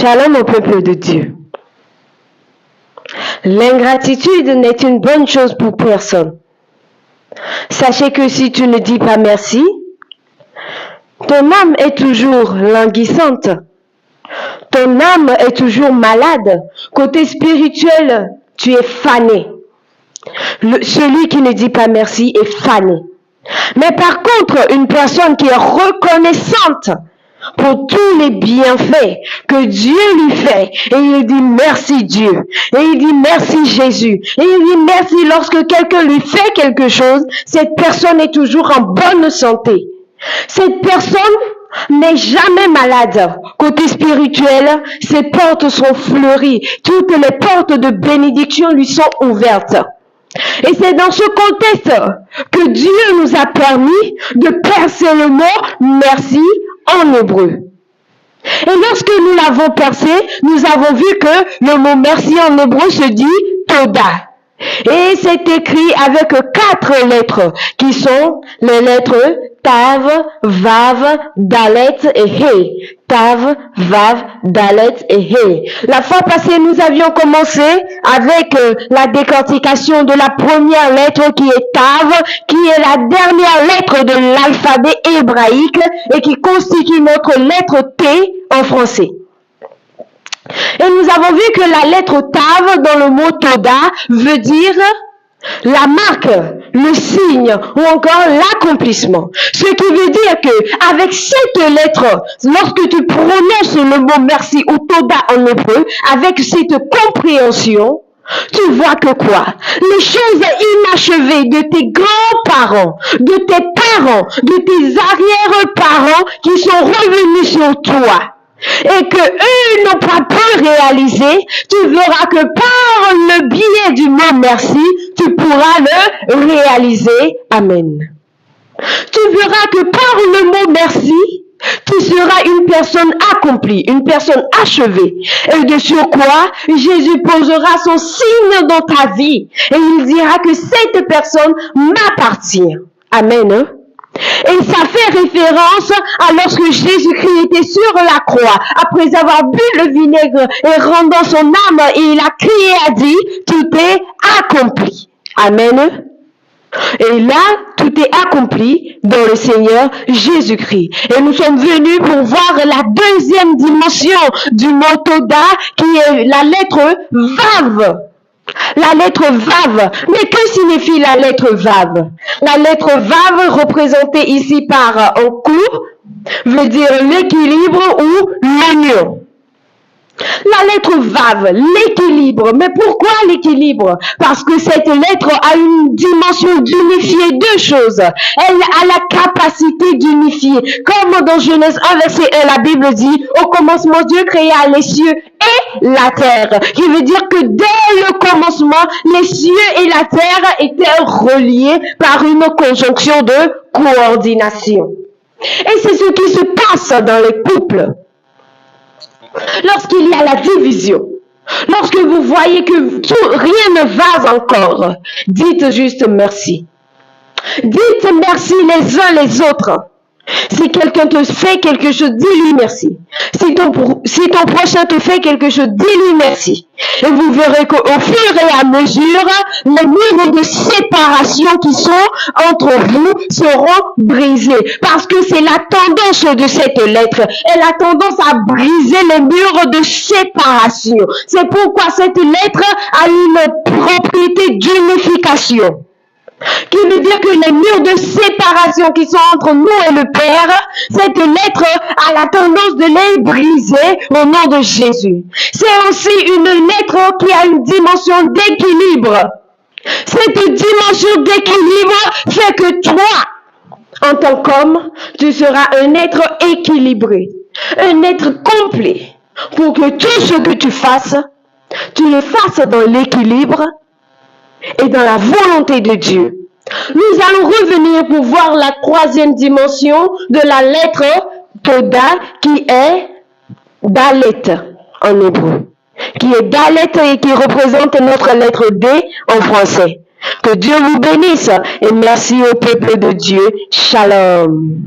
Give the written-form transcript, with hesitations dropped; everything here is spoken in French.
Shalom au peuple de Dieu. L'ingratitude n'est une bonne chose pour personne. Sachez que si tu ne dis pas merci, ton âme est toujours languissante. Ton âme est toujours malade. Côté spirituel, tu es fané. Celui qui ne dit pas merci est fané. Mais par contre, une personne qui est reconnaissante pour tous les bienfaits que Dieu lui fait, et il dit merci Dieu, et il dit merci Jésus, et il dit merci lorsque quelqu'un lui fait quelque chose, cette personne est toujours en bonne santé. Cette personne n'est jamais malade. Côté spirituel, ses portes sont fleuries, toutes les portes de bénédiction lui sont ouvertes. Et c'est dans ce contexte que Dieu nous a permis de percer le mot merci en hébreu. Et lorsque nous l'avons percé, nous avons vu que le mot merci en hébreu se dit Toda. Et c'est écrit avec 4 lettres qui sont les lettres Tav, Vav, Dalet et He. Tav, Vav, Dalet et He. La fois passée, nous avions commencé avec la décortication de la première lettre qui est Tav, qui est la dernière lettre de l'alphabet hébraïque et qui constitue notre lettre T en français. Et nous avons vu que la lettre Tav dans le mot Toda veut dire la marque, le signe ou encore l'accomplissement. Ce qui veut dire que avec cette lettre, lorsque tu prononces le mot merci ou Toda en hébreu, avec cette compréhension, tu vois que quoi? Les choses inachevées de tes grands-parents, de tes parents, de tes arrière-parents qui sont revenus sur toi, et que eux n'ont pas pu réaliser, tu verras que par le biais du mot merci, tu pourras le réaliser. Amen. Tu verras que par le mot merci, tu seras une personne accomplie, une personne achevée. Et de surcroît, Jésus posera son signe dans ta vie. Et il dira que cette personne m'appartient. Amen. Et ça fait référence à lorsque Jésus-Christ était sur la croix, après avoir bu le vinaigre et rendant son âme, et il a crié et a dit, tout est accompli. Amen. Et là, tout est accompli dans le Seigneur Jésus-Christ. Et nous sommes venus pour voir la deuxième dimension du mot Toda, qui est la lettre Vav. La lettre Vav. Mais que signifie la lettre Vav? La lettre Vav, représentée ici par un cours, veut dire l'équilibre ou l'union. La lettre Vav, l'équilibre. Mais pourquoi l'équilibre? Parce que cette lettre a une dimension d'unifier 2 choses. Elle a la capacité d'unifier. Comme dans Genèse 1, verset 1, la Bible dit, au commencement, Dieu créa les cieux et la terre. Qui veut dire que dès le commencement, les cieux et la terre étaient reliés par une conjonction de coordination. Et c'est ce qui se passe dans les couples. Lorsqu'il y a la division, lorsque vous voyez que rien ne va encore, dites juste merci. Dites merci les uns les autres. Si quelqu'un te fait quelque chose, dis-lui merci. Si ton prochain te fait quelque chose, dis-lui merci. Et vous verrez qu'au fur et à mesure, les murs de séparation qui sont entre vous seront brisés. Parce que c'est la tendance de cette lettre. Elle a tendance à briser les murs de séparation. C'est pourquoi cette lettre a une propriété d'unification. Qui veut dire que les murs de séparation qui sont entre nous et le Père, cette lettre a la tendance de les briser au nom de Jésus. C'est aussi une lettre qui a une dimension d'équilibre. Cette dimension d'équilibre fait que toi, en tant qu'homme, tu seras un être équilibré, un être complet, pour que tout ce que tu fasses, tu le fasses dans l'équilibre et dans la volonté de Dieu. Nous allons revenir pour voir la 3e dimension de la lettre Toda, qui est Dalet en hébreu, qui est Dalet et qui représente notre lettre D en français. Que Dieu vous bénisse et merci au peuple de Dieu. Shalom.